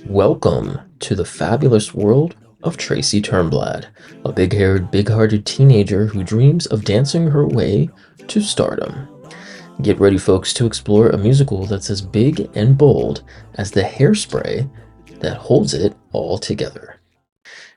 Welcome to the fabulous world of Tracy Turnblad, a big-haired, big-hearted teenager who dreams of dancing her way to stardom. Get ready, folks, to explore a musical that's as big and bold as the hairspray that holds it all together.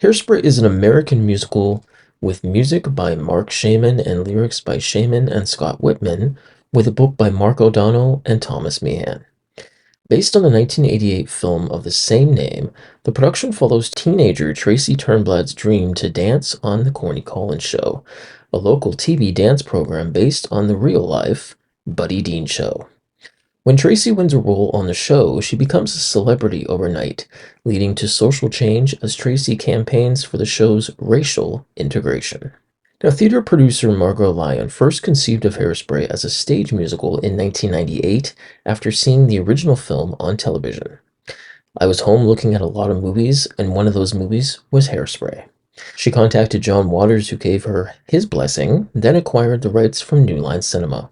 Hairspray is an American musical with music by Mark Shaman and lyrics by Shaman and Scott Whitman, with a book by Mark O'Donnell and Thomas Meehan. Based on the 1988 film of the same name, the production follows teenager Tracy Turnblad's dream to dance on The Corny Collins Show, a local TV dance program based on the real-life Buddy Dean Show. When Tracy wins a role on the show, she becomes a celebrity overnight, leading to social change as Tracy campaigns for the show's racial integration. Now, theater producer Margot Lyon first conceived of Hairspray as a stage musical in 1998 after seeing the original film on television. I was home looking at a lot of movies, and one of those movies was Hairspray. She contacted John Waters, who gave her his blessing, then acquired the rights from New Line Cinema.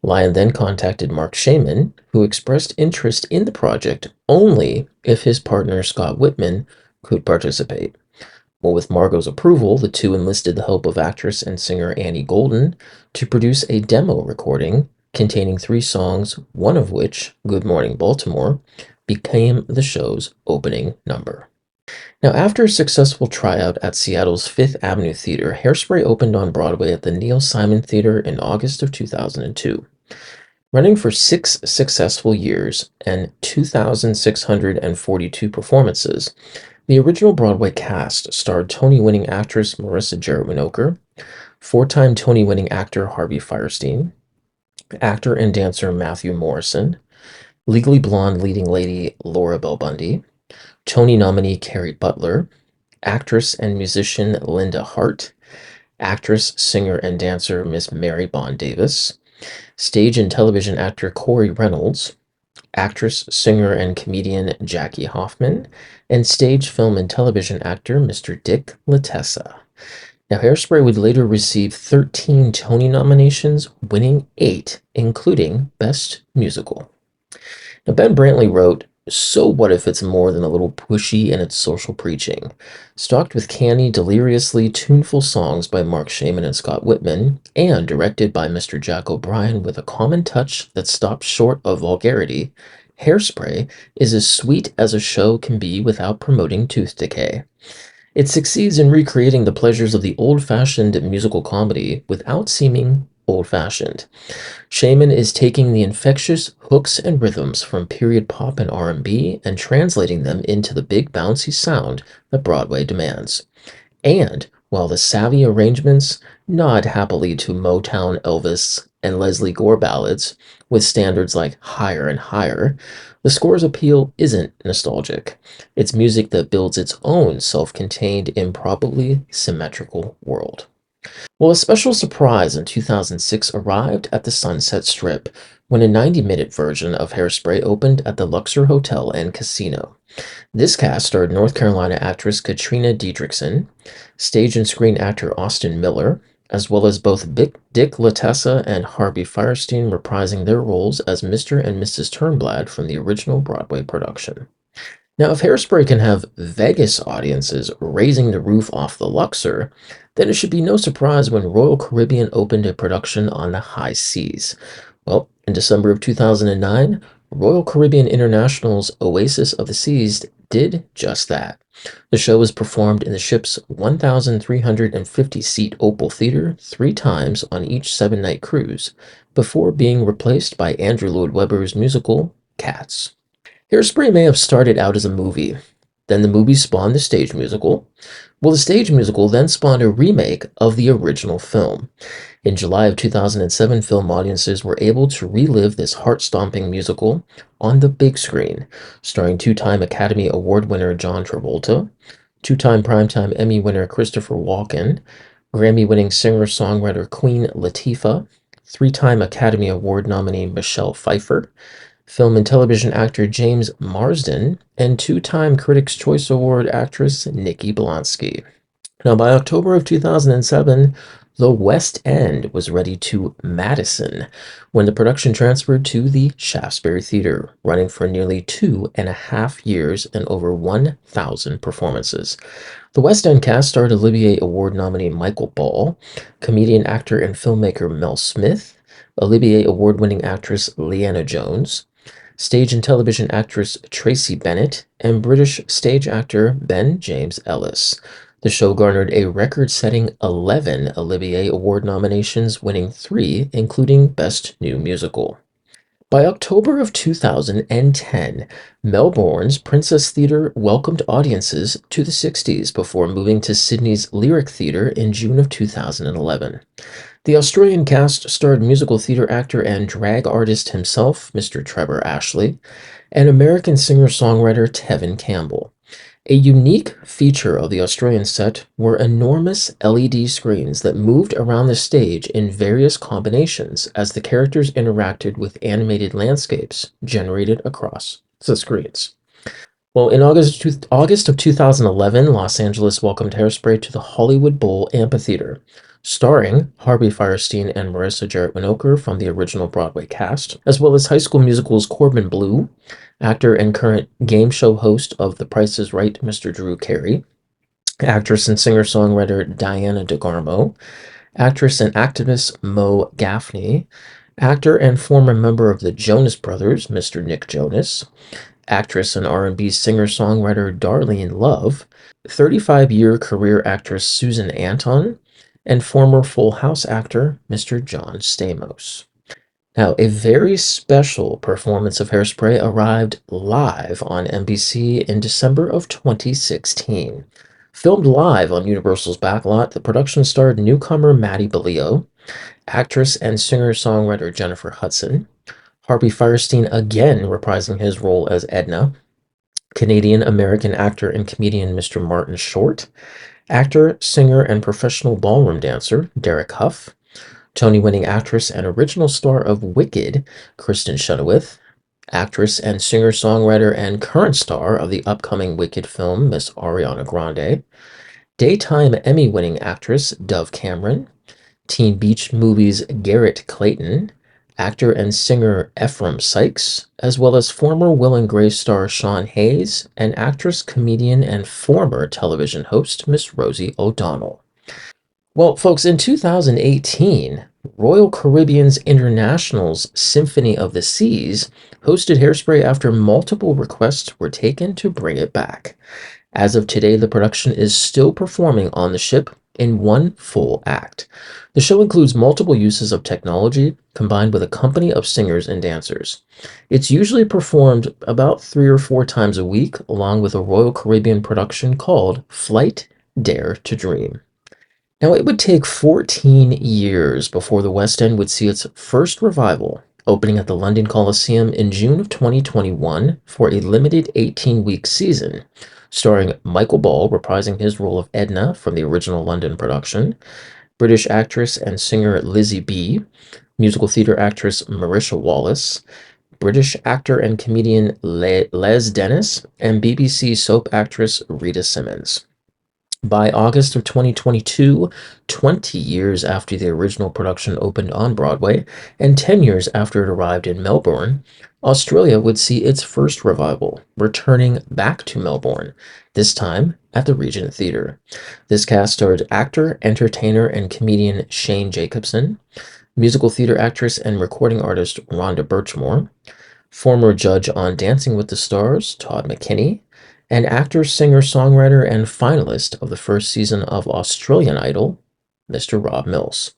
Lyon then contacted Mark Shaman, who expressed interest in the project only if his partner Scott Whitman could participate. Well, with Margot's approval, the two enlisted the help of actress and singer Annie Golden to produce a demo recording containing 3 songs, one of which, Good Morning Baltimore, became the show's opening number. Now, after a successful tryout at Seattle's Fifth Avenue Theater, Hairspray opened on Broadway at the Neil Simon Theater in August of 2002. Running for 6 successful years and 2,642 performances, the original Broadway cast starred Tony-winning actress Marissa Jarrett Winokur, 4-time Tony-winning actor Harvey Fierstein, actor and dancer Matthew Morrison, Legally Blonde leading lady Laura Bell Bundy, Tony nominee Carrie Butler, actress and musician Linda Hart, actress, singer, and dancer Miss Mary Bond Davis, stage and television actor Corey Reynolds, actress, singer, and comedian Jackie Hoffman, and stage, film, and television actor Mr. Dick Latessa. Now, Hairspray would later receive 13 Tony nominations, winning 8, including Best Musical. Now, Ben Brantley wrote, "So what if it's more than a little pushy in its social preaching? Stocked with canny, deliriously tuneful songs by Mark Shaman and Scott Whitman, and directed by Mr. Jack O'Brien with a common touch that stops short of vulgarity, Hairspray is as sweet as a show can be without promoting tooth decay. It succeeds in recreating the pleasures of the old-fashioned musical comedy without seeming old-fashioned. Shaman is taking the infectious hooks and rhythms from period pop and R&B and translating them into the big bouncy sound that Broadway demands. And while the savvy arrangements nod happily to Motown Elvis and Leslie Gore ballads with standards like Higher and Higher, the score's appeal isn't nostalgic. It's music that builds its own self-contained, improbably symmetrical world. Well, a special surprise in 2006 arrived at the Sunset Strip when a 90-minute version of Hairspray opened at the Luxor Hotel and Casino. This cast starred North Carolina actress Katrina Diedrichson, stage and screen actor Austin Miller, as well as both Dick Latessa and Harvey Fierstein reprising their roles as Mr. and Mrs. Turnblad from the original Broadway production. Now, if Hairspray can have Vegas audiences raising the roof off the Luxor, then it should be no surprise when Royal Caribbean opened a production on the high seas. Well, in December of 2009, Royal Caribbean International's Oasis of the Seas did just that. The show was performed in the ship's 1,350-seat Opal Theater 3 times on each 7-night cruise, before being replaced by Andrew Lloyd Webber's musical, Cats. Hairspray may have started out as a movie. Then the movie spawned the stage musical. Well, the stage musical then spawned a remake of the original film. In July of 2007, film audiences were able to relive this heart-stomping musical on the big screen, starring 2-time Academy Award winner John Travolta, 2-time Primetime Emmy winner Christopher Walken, Grammy-winning singer-songwriter Queen Latifah, 3-time Academy Award nominee Michelle Pfeiffer, film and television actor James Marsden, and 2-time Critics' Choice Award actress Nikki Blonsky. Now, by October of 2007, the West End was ready to Madison when the production transferred to the Shaftesbury Theatre, running for nearly 2.5 years and over 1,000 performances. The West End cast starred Olivier Award nominee Michael Ball, comedian, actor, and filmmaker Mel Smith, Olivier Award winning actress Leanna Jones, stage and television actress Tracy Bennett, and British stage actor Ben James Ellis. The show garnered a record setting 11 Olivier Award nominations, winning 3, including Best New Musical. By October of 2010, Melbourne's Princess Theatre welcomed audiences to the 60s before moving to Sydney's Lyric Theatre in June of 2011. The Australian cast starred musical theatre actor and drag artist himself, Mr. Trevor Ashley, and American singer-songwriter Tevin Campbell. A unique feature of the Australian set were enormous LED screens that moved around the stage in various combinations as the characters interacted with animated landscapes generated across the screens. Well, in August of 2011, Los Angeles welcomed Hairspray to the Hollywood Bowl Amphitheater, starring Harvey Fierstein and Marissa Jarrett Winokur from the original Broadway cast, as well as High School Musical's Corbin Bleu, actor and current game show host of The Price is Right, Mr. Drew Carey, actress and singer-songwriter Diana DeGarmo, actress and activist Mo Gaffney, actor and former member of the Jonas Brothers, Mr. Nick Jonas, actress and R&B singer-songwriter Darlene Love, 35-year career actress Susan Anton, and former Full House actor Mr. John Stamos. Now, a very special performance of Hairspray arrived live on NBC in December of 2016. Filmed live on Universal's backlot, the production starred newcomer Maddie Bellio, actress and singer-songwriter Jennifer Hudson, Harvey Fierstein again reprising his role as Edna, Canadian-American actor and comedian Mr. Martin Short, actor, singer, and professional ballroom dancer Derek Huff, Tony-winning actress and original star of Wicked, Kristen Chenoweth, actress and singer-songwriter and current star of the upcoming Wicked film, Miss Ariana Grande, daytime Emmy-winning actress Dove Cameron, Teen Beach Movie's Garrett Clayton, actor and singer Ephraim Sykes, as well as former Will and Grace star Sean Hayes, and actress, comedian, and former television host Miss Rosie O'Donnell. Well, folks, in 2018, Royal Caribbean's International's Symphony of the Seas hosted Hairspray after multiple requests were taken to bring it back. As of today, the production is still performing on the ship in one full act. The show includes multiple uses of technology combined with a company of singers and dancers. It's usually performed about 3 or 4 times a week, along with a Royal Caribbean production called Flight Dare to Dream. Now, it would take 14 years before the West End would see its first revival, opening at the London Coliseum in June of 2021 for a limited 18-week season, starring Michael Ball reprising his role of Edna from the original London production, British actress and singer Lizzie B., musical theater actress Marisha Wallace, British actor and comedian Les Dennis, and BBC soap actress Rita Simmons. By August of 2022, 20 years after the original production opened on Broadway, and 10 years after it arrived in Melbourne, Australia would see its first revival, returning back to Melbourne, this time at the Regent Theatre. This cast starred actor, entertainer, and comedian Shane Jacobson, musical theater actress and recording artist Rhonda Birchmore, former judge on Dancing with the Stars Todd McKinney, and actor, singer, songwriter, and finalist of the first season of Australian Idol, Mr. Rob Mills.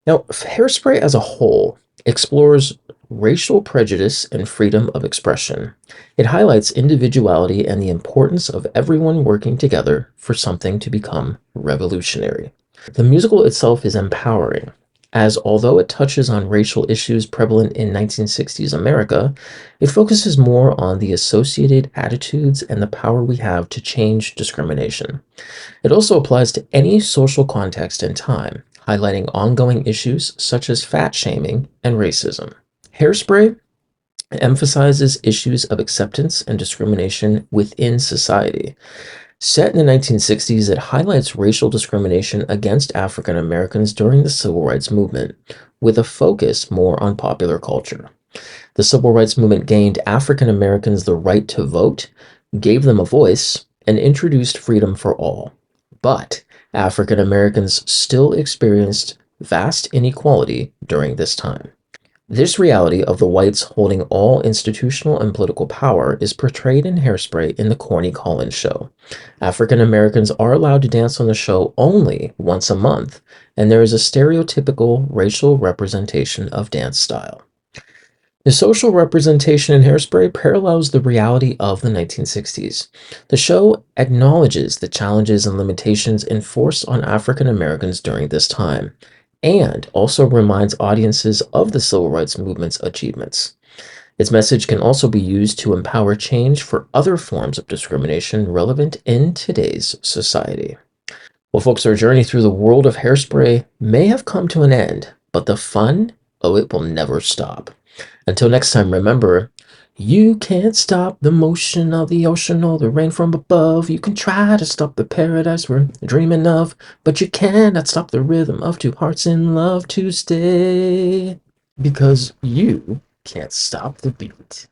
Now, Hairspray as a whole explores racial prejudice and freedom of expression. It highlights individuality and the importance of everyone working together for something to become revolutionary. The musical itself is empowering, as although it touches on racial issues prevalent in 1960s America, it focuses more on the associated attitudes and the power we have to change discrimination. It also applies to any social context and time, highlighting ongoing issues such as fat shaming and racism. Hairspray emphasizes issues of acceptance and discrimination within society. Set in the 1960s, it highlights racial discrimination against African Americans during the Civil Rights Movement, with a focus more on popular culture. The Civil Rights Movement gained African Americans the right to vote, gave them a voice, and introduced freedom for all. But African Americans still experienced vast inequality during this time. This reality of the whites holding all institutional and political power is portrayed in Hairspray in the Corny Collins show. African Americans are allowed to dance on the show only once a month, and there is a stereotypical racial representation of dance style. The social representation in Hairspray parallels the reality of the 1960s. The show acknowledges the challenges and limitations enforced on African Americans during this time, and also reminds audiences of the civil rights movement's achievements. Its message can also be used to empower change for other forms of discrimination relevant in today's society. Well, folks, our journey through the world of Hairspray may have come to an end, but the fun, oh, it will never stop. Until next time, remember, you can't stop the motion of the ocean or the rain from above. You can try to stop the paradise we're dreaming of, but you cannot stop the rhythm of two hearts in love to stay. Because you can't stop the beat.